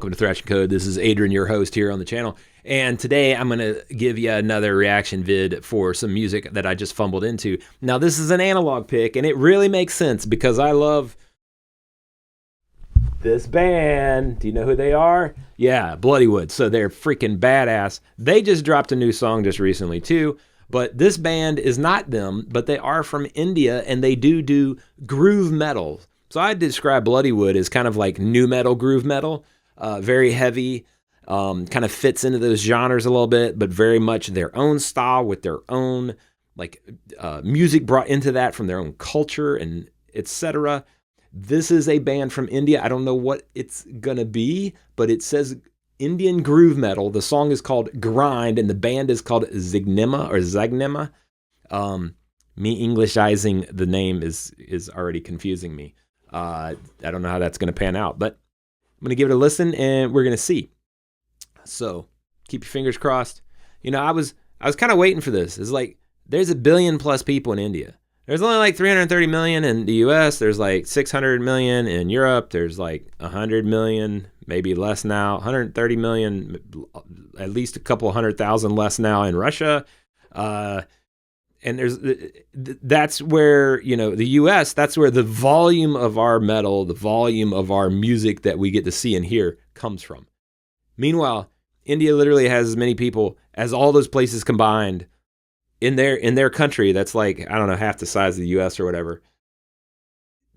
welcome to Thrash and Code. This is Adrian, your host here on the channel. And today I'm going to give you another reaction vid for some music that I just fumbled into. Now, this is an analog pick, and it really makes sense because I love this band. Do you know who they are? Yeah, Bloodywood. So they're freaking badass. They just dropped a new song just recently too. But this band is not them, but they are from India, and they do groove metal. So I'd describe Bloodywood as kind of like nu metal, groove metal, very heavy, kind of fits into those genres a little bit, but very much their own style with their own music brought into that from their own culture and etc. This is a band from India. I don't know what it's gonna be, but it says Indian groove metal. The song is called Grind, and the band is called Zygnema or Zygnema. Me Englishizing the name is already confusing me. I don't know how that's going to pan out, but I'm going to give it a listen, and we're going to see. So keep your fingers crossed. You know, I was kind of waiting for this. It's like there's 1 billion plus people in India. There's only like 330 million in the US. There's like 600 million in Europe. There's like 100 million, maybe less now, 130 million, at least a couple 100,000 less now in Russia. And that's where, you know, the US, that's where the volume of our metal, the volume of our music that we get to see and hear comes from. Meanwhile, India literally has as many people as all those places combined in their country. That's like, I don't know, half the size of the US or whatever.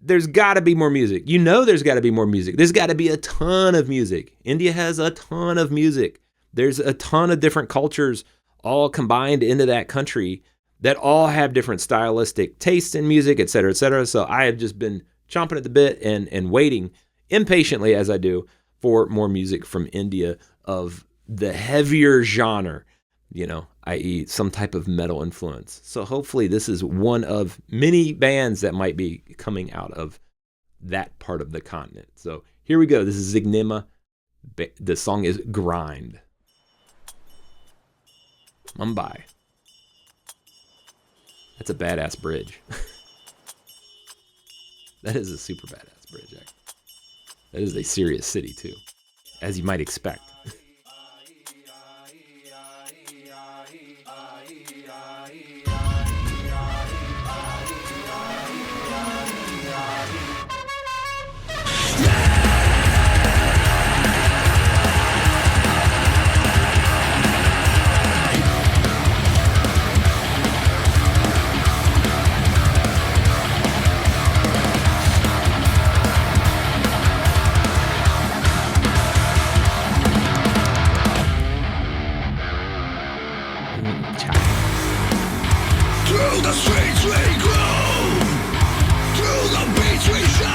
There's got to be more music. You know there's got to be more music. There's got to be a ton of music. India has a ton of music. There's a ton of different cultures all combined into that country that all have different stylistic tastes in music, et cetera, et cetera. So I have just been chomping at the bit and waiting impatiently, as I do, for more music from India of the heavier genre, you know, i.e. some type of metal influence. So hopefully this is one of many bands that might be coming out of that part of the continent. So here we go. This is Zygnema. The song is Grind. Mumbai. That's a badass bridge. That is a super badass bridge, actually. That is a serious city, too, as you might expect. Through the streets we grow, through the beats we show,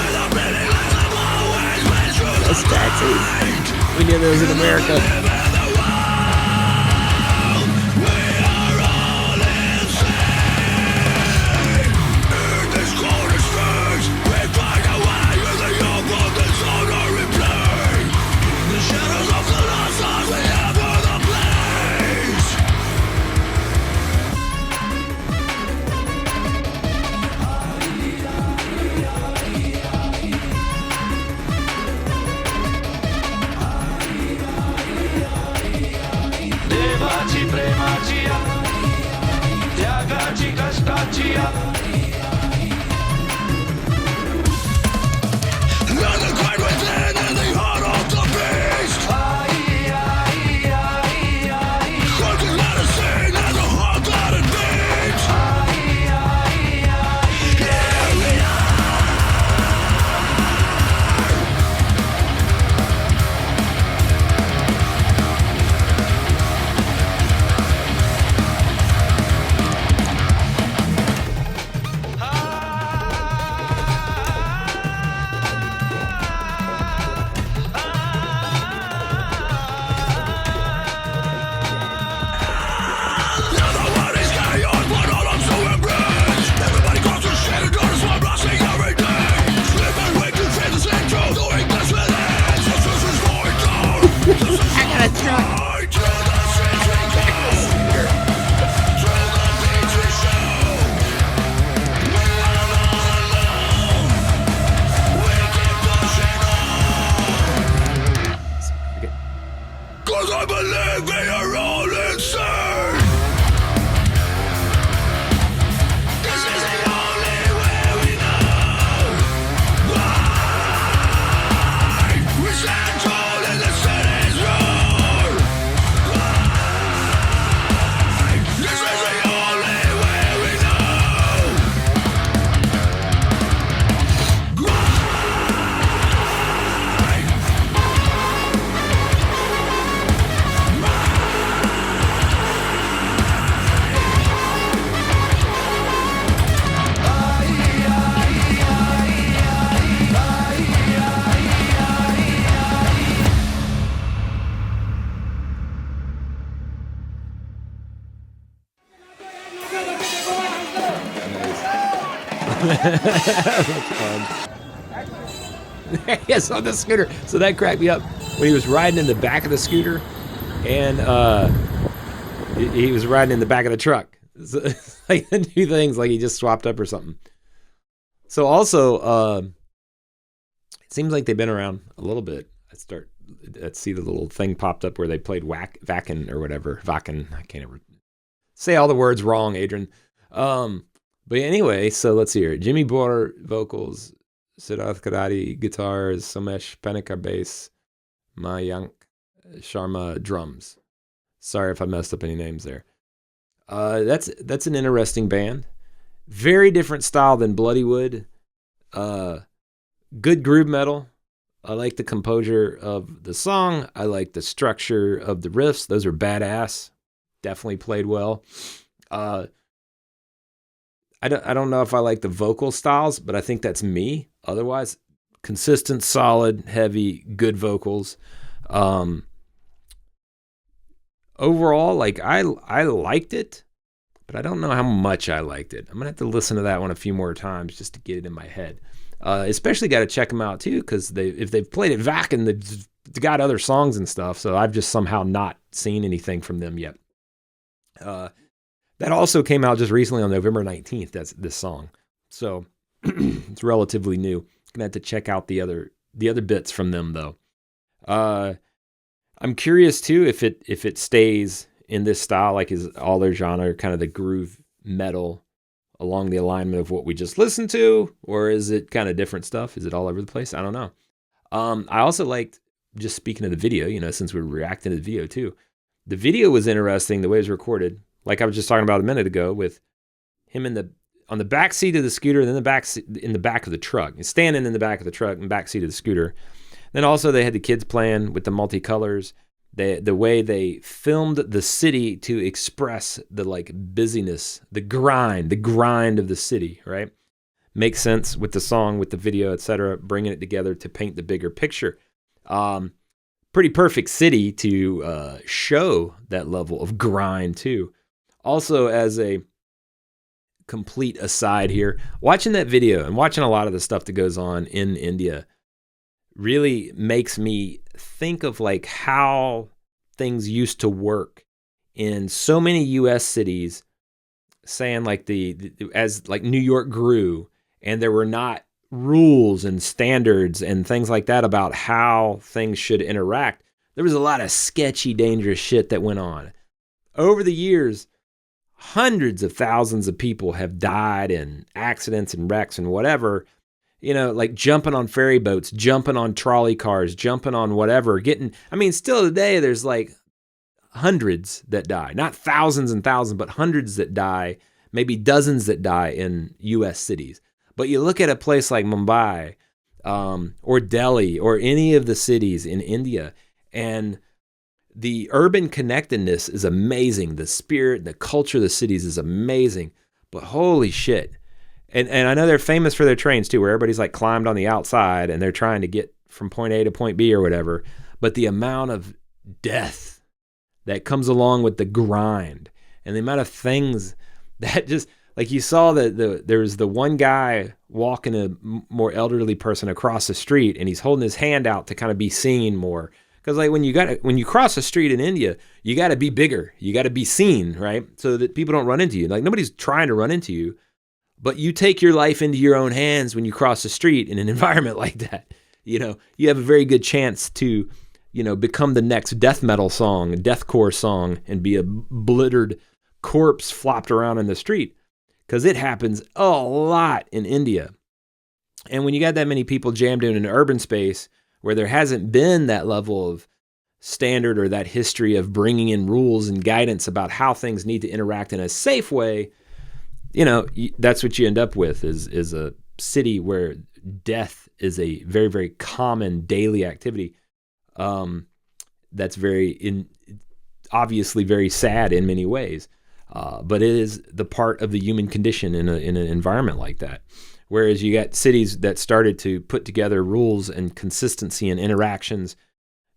and the many lives have always been true. Those taxis. We knew those in America. 'cause I believe we are all insane. This is the only way we know why we stand tall in the city's roar. Why this is the only way we know. Yes, on the scooter. So that cracked me up when he was riding in the back of the scooter, and he was riding in the back of the truck. So, like the two things, like he just swapped up or something. So also, it seems like they've been around a little bit. I see the little thing popped up where they played Wacken or whatever. Wacken. I can't ever say all the words wrong, Adrian. But anyway, so let's see here. Jimmy Bor vocals, Siddharth Karadi guitars, Somesh Panikar bass, Mayank Sharma drums. Sorry if I messed up any names there. That's an interesting band. Very different style than Bloodywood. Good groove metal. I like the composure of the song. I like the structure of the riffs. Those are badass. Definitely played well. I don't know if I like the vocal styles, but I think that's me. Otherwise, consistent, solid, heavy, good vocals. Overall, like I liked it, but I don't know how much I liked it. I'm gonna have to listen to that one a few more times just to get it in my head. Especially got to check them out too, because if they've played it Wacken, they've got other songs and stuff. So I've just somehow not seen anything from them yet. That also came out just recently on November 19th. That's this song. So it's relatively new. Gonna have to check out the other bits from them though. I'm curious too if it stays in this style, like is all their genre kind of the groove metal along the alignment of what we just listened to, or is it kind of different stuff? Is it all over the place? I don't know. I also liked, just speaking of the video, since we're reacting to the video too, the video was interesting the way it was recorded. Like I was just talking about a minute ago, with him on the back seat of the scooter, and then in the back of the truck, and standing in the back of the truck and back seat of the scooter. Then also they had the kids playing with the multicolors. The way they filmed the city to express the like busyness, the grind of the city, right? Makes sense with the song, with the video, etc. Bringing it together to paint the bigger picture. Pretty perfect city to show that level of grind too. Also, as a complete aside here, watching that video and watching a lot of the stuff that goes on in India really makes me think of like how things used to work in so many U.S. cities, saying like as like New York grew and there were not rules and standards and things like that about how things should interact. There was a lot of sketchy, dangerous shit that went on. Over the years, hundreds of thousands of people have died in accidents and wrecks and whatever, like jumping on ferry boats, jumping on trolley cars, jumping on whatever, still today there's like hundreds that die, not thousands and thousands, but hundreds that die, maybe dozens that die in U.S. cities. But you look at a place like Mumbai or Delhi or any of the cities in India, and the urban connectedness is amazing. The spirit, the culture of the cities is amazing. But holy shit. And I know they're famous for their trains too, where everybody's like climbed on the outside and they're trying to get from point A to point B or whatever. But the amount of death that comes along with the grind and the amount of things that just, like you saw there was the one guy walking a more elderly person across the street, and he's holding his hand out to kind of be seen more. Because like when you cross the street in India, you got to be bigger. You got to be seen, right? So that people don't run into you. Like nobody's trying to run into you, but you take your life into your own hands when you cross the street in an environment like that. You have a very good chance to, become the next death metal song, deathcore song, and be a blittered corpse flopped around in the street. Because it happens a lot in India. And when you got that many people jammed in an urban space where there hasn't been that level of standard or that history of bringing in rules and guidance about how things need to interact in a safe way, that's what you end up with is a city where death is a very, very common daily activity. That's obviously very sad in many ways. But it is the part of the human condition in an environment like that. Whereas you got cities that started to put together rules and consistency and interactions,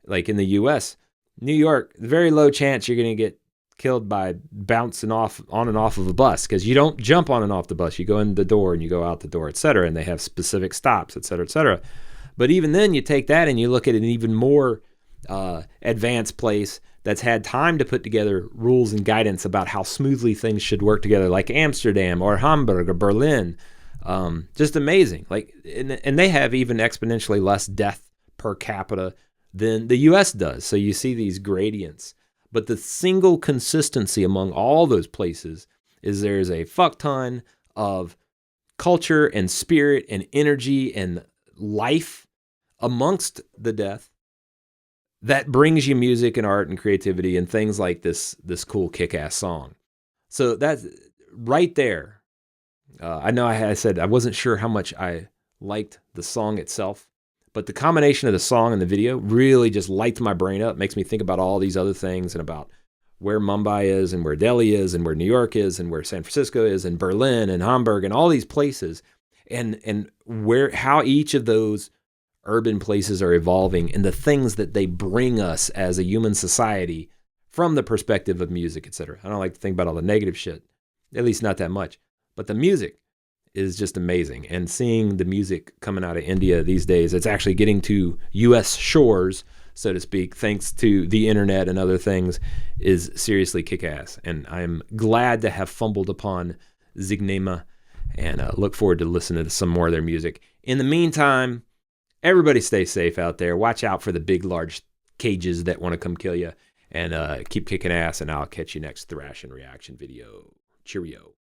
like in the U.S., New York, very low chance you're going to get killed by bouncing off on and off of a bus, because you don't jump on and off the bus. You go in the door and you go out the door, et cetera, and they have specific stops, et cetera, et cetera. But even then, you take that and you look at an even more advanced place that's had time to put together rules and guidance about how smoothly things should work together, like Amsterdam or Hamburg or Berlin. Just amazing. And they have even exponentially less death per capita than the U.S. does. So you see these gradients. But the single consistency among all those places is there's a fuck ton of culture and spirit and energy and life amongst the death that brings you music and art and creativity and things like this cool kick-ass song. So that's right there. I know I said I wasn't sure how much I liked the song itself, but the combination of the song and the video really just lights my brain up, makes me think about all these other things and about where Mumbai is and where Delhi is and where New York is and where San Francisco is and Berlin and Hamburg and all these places, and how each of those urban places are evolving and the things that they bring us as a human society from the perspective of music, etc. I don't like to think about all the negative shit, at least not that much. But the music is just amazing. And seeing the music coming out of India these days, it's actually getting to U.S. shores, so to speak, thanks to the internet and other things, is seriously kick-ass. And I'm glad to have fumbled upon Zygnema and look forward to listening to some more of their music. In the meantime, everybody stay safe out there. Watch out for the big, large cages that want to come kill you. And keep kicking ass, and I'll catch you next Thrash and Reaction video. Cheerio.